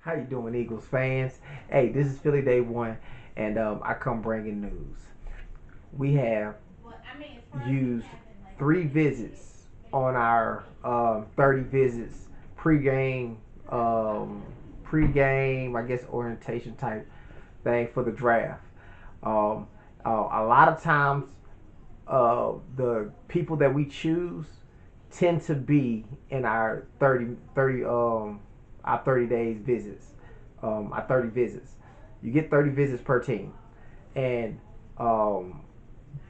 How you doing, Eagles fans? Hey, this is Philly Day One, and I come bringing news. We have used 3 visits on our 30 visits pregame, um, pregame, I guess orientation type thing for the draft. Um, a lot of times, the people that we choose tend to be in our 30 our 30 days visits, our 30 visits. You get 30 visits per team, and um,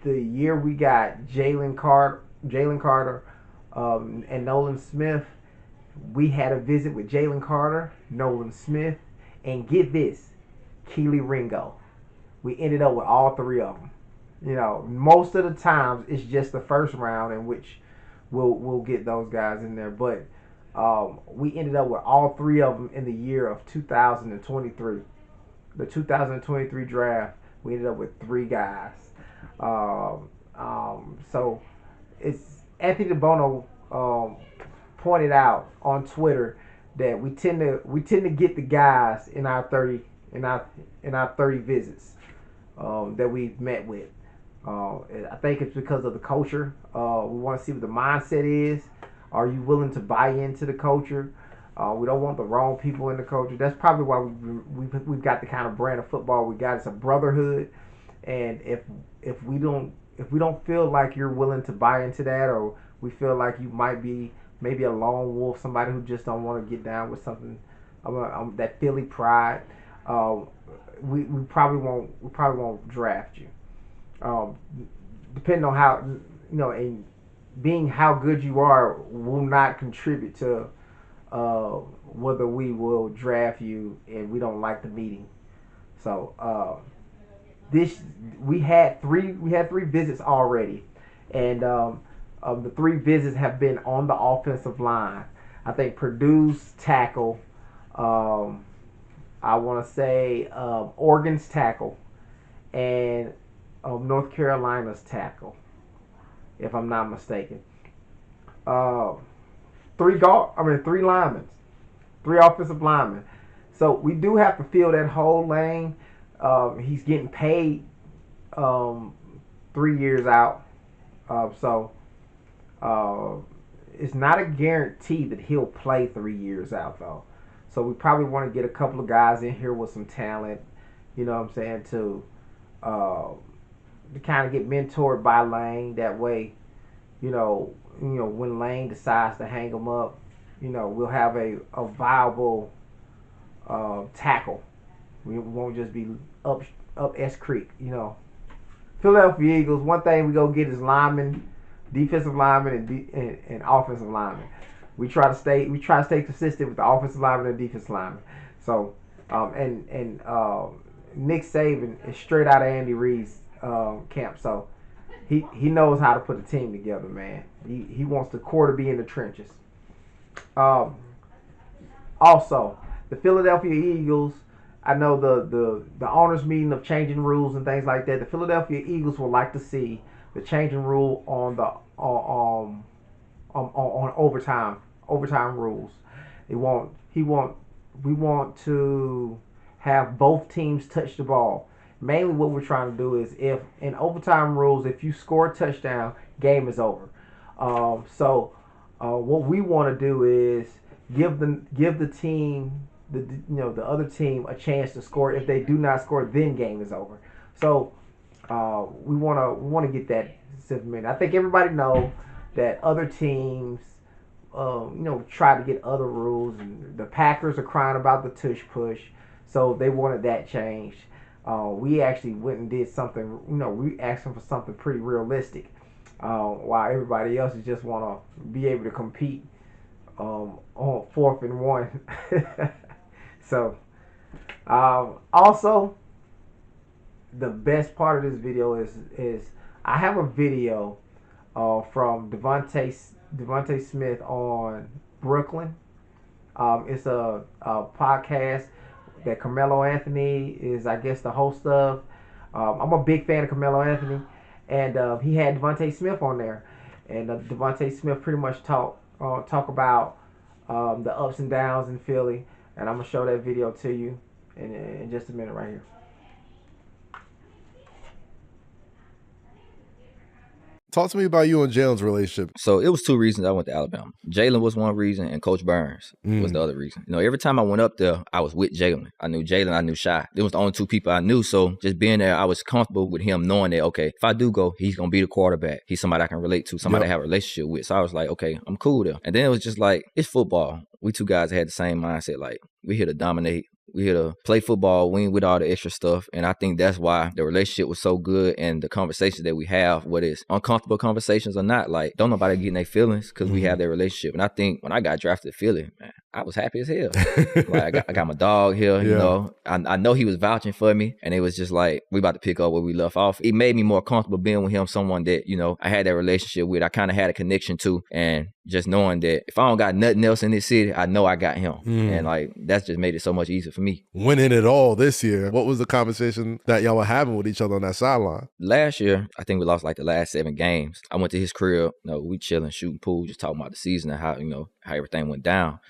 the year we got Jalen Carter, and Nolan Smith, we had a visit with Jalen Carter, Nolan Smith, and get this, Keely Ringo. We ended up with all 3 of them. Most of the times it's just the first round in which we'll get those guys in there, but we ended up with all 3 of them in the year of 2023. The 2023 draft, we ended up with 3 guys. So it's Anthony DeBono pointed out on Twitter that we tend to get the guys in our 30 visits that we've met with. I think it's because of the culture. We want to see what the mindset is. Are you willing to buy into the culture? We don't want the wrong people in the culture. That's probably why we've got the kind of brand of football we got. It's a brotherhood, and if we don't feel like you're willing to buy into that, or we feel like you might be maybe a lone wolf, somebody who just don't want to get down with something, that Philly pride, uh, we probably won't draft you. Um, Depending on how and being how good you are will not contribute to whether we will draft you and we don't like the meeting. So this we had three visits already, and the 3 visits have been on the offensive line. I think Purdue's tackle, um, I want to say Oregon's tackle, and North Carolina's tackle, if I'm not mistaken. Uh, three linemen, 3 offensive linemen. So we do have to fill that whole lane. He's getting paid um, 3 years out, so uh, it's not a guarantee that he'll play 3 years out though. So we probably want to get a couple of guys in here with some talent. You know what I'm saying, uh, to kind of get mentored by Lane. That way, when Lane decides to hang him up, we'll have a viable tackle. We won't just be up S Creek. Philadelphia Eagles. One thing we go get is linemen, defensive linemen, and offensive linemen. We try to stay consistent with the offensive linemen and defensive linemen. So, and Nick Saban is straight out of Andy Reid's camp. So he knows how to put a team together, man. He wants the core to be in the trenches. Um, Also, the Philadelphia Eagles. I know the owners meeting of changing rules and things like that. The Philadelphia Eagles would like to see the changing rule on the on overtime rules. They want he want We want to have both teams touch the ball. Mainly, what we're trying to do is, if in overtime rules, if you score a touchdown, game is over. What we want to do is give the team the other team a chance to score. If they do not score, then game is over. So we wanna get that implemented. I think everybody know that other teams try to get other rules, and the Packers are crying about the tush push, so they wanted that changed. We actually went and did something. We asked them for something pretty realistic. While everybody else just want to be able to compete on 4th and 1. So, also, the best part of this video is I have a video from Devonte Smith on Brooklyn. It's a podcast that Carmelo Anthony is, I guess, the host of. I'm a big fan of Carmelo Anthony, and he had Devonte Smith on there, and Devonte Smith pretty much talk about the ups and downs in Philly. And I'm gonna show that video to you in just a minute right here. Talk to me about you and Jalen's relationship. So it was two reasons I went to Alabama. Jalen was one reason, and Coach Burns was the other reason. You know, every time I went up there, I was with Jalen. I knew Jalen, I knew Shy. It was the only two people I knew. So just being there, I was comfortable with him knowing that, okay, if I do go, he's going to be the quarterback. He's somebody I can relate to, somebody I have a relationship with. So I was like, okay, I'm cool there. And then it was just like, it's football. We two guys had the same mindset. Like, we're here to dominate. We're here to play football. We ain't with all the extra stuff. And I think that's why the relationship was so good, and the conversations that we have, whether it's uncomfortable conversations or not, like, don't nobody get in their feelings because we have that relationship. And I think when I got drafted to Philly, man, I was happy as hell. Like, I got my dog here, you know. I know he was vouching for me, and it was just like, we about to pick up where we left off. It made me more comfortable being with him, someone that, you know, I had that relationship with, I kind of had a connection to, and just knowing that if I don't got nothing else in this city, I know I got him. And like, that's just made it so much easier for me. Winning it all this year, what was the conversation that y'all were having with each other on that sideline? Last year, I think we lost like the last 7 games. I went to his crib, you know, we chilling, shooting pool, just talking about the season and how, you know, how everything went down.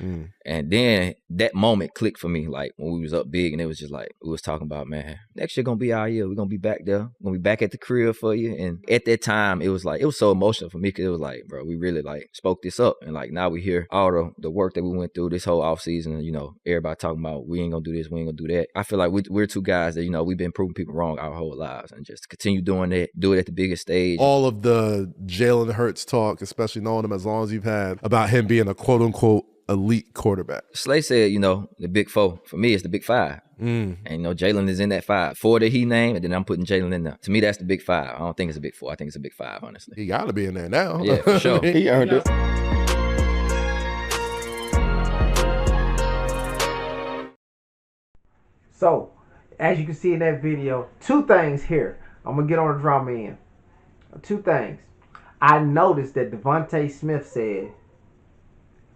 And then that moment clicked for me, like when we was up big, and it was just like, we was talking about, man, next year gonna be our year. We're gonna be back there. We're gonna be back at the crib for you. And at that time, it was like, it was so emotional for me, because it was like, bro, we really like spoke this up. And like, now we hear all the work that we went through this whole offseason, you know, everybody talking about, we ain't gonna do this, we ain't gonna do that. I feel like we're two guys that, you know, we've been proving people wrong our whole lives, and just continue doing it, do it at the biggest stage. All of the Jalen Hurts talk, especially knowing him as long as you've had, about him being a quote unquote elite quarterback. Slay said, you know, the big 4. For me, it's the big 5. And, you know, Jalen is in that 5. 4 that he named, and then I'm putting Jalen in there. To me, that's the big 5. I don't think it's a big 4. I think it's a big 5, honestly. He got to be in there now. Yeah, for sure. He earned it. So, as you can see in that video, 2 things here. I'm going to get on the drama end. 2 things. I noticed that Devontae Smith said,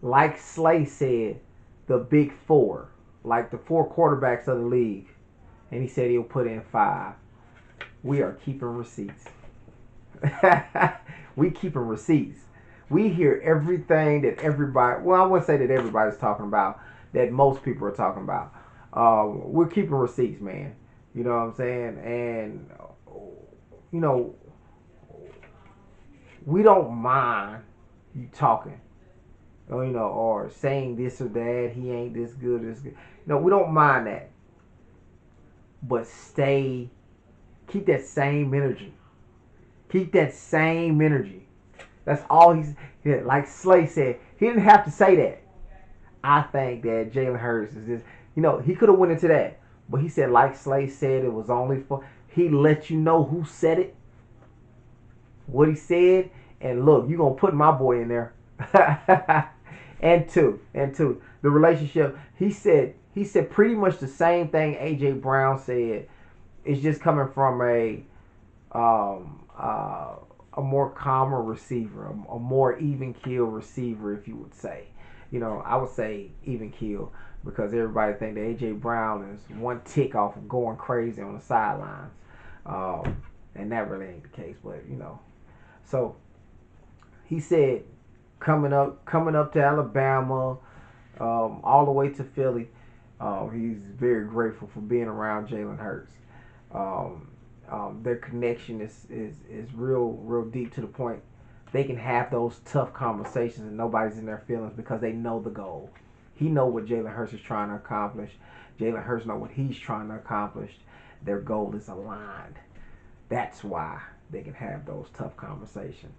like Slay said, the big 4, like the 4 quarterbacks of the league. And he said he'll put in 5. We are keeping receipts. We keeping receipts. We hear everything that everybody, well, I wouldn't say that everybody's talking about, that most people are talking about. We're keeping receipts, man. You know what I'm saying? And, you know, we don't mind you talking. You know, or saying this or that, he ain't this good, this good. No, we don't mind that. But keep that same energy. Keep that same energy. That's all like Slay said, he didn't have to say that. I think that Jalen Hurts is just, you know, he could have went into that. But he said, like Slay said, it was only for, he let you know who said it, what he said, and look, you going to put my boy in there. and two, the relationship. He said pretty much the same thing AJ Brown said. It's just coming from a more calmer receiver, a more even keel receiver, if you would say. You know, I would say even keel, because everybody think that AJ Brown is one tick off of going crazy on the sidelines, and that really ain't the case. But you know, so he said, coming up to Alabama, all the way to Philly, he's very grateful for being around Jalen Hurts. Their connection is real deep, to the point they can have those tough conversations and nobody's in their feelings, because they know the goal. He know what Jalen Hurts is trying to accomplish. Jalen Hurts know what he's trying to accomplish. Their goal is aligned. That's why they can have those tough conversations.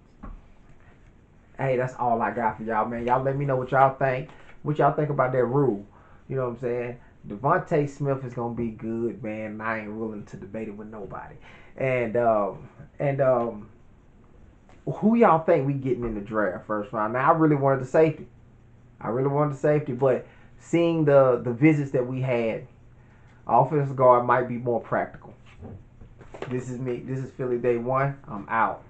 Hey, that's all I got for y'all, man. Y'all let me know what y'all think. What y'all think about that rule. You know what I'm saying? Devontae Smith is going to be good, man. I ain't willing to debate it with nobody. And who y'all think we getting in the draft first round? Now, I really wanted the safety. But seeing the visits that we had, offensive guard might be more practical. This is me. This is Philly Day 1. I'm out.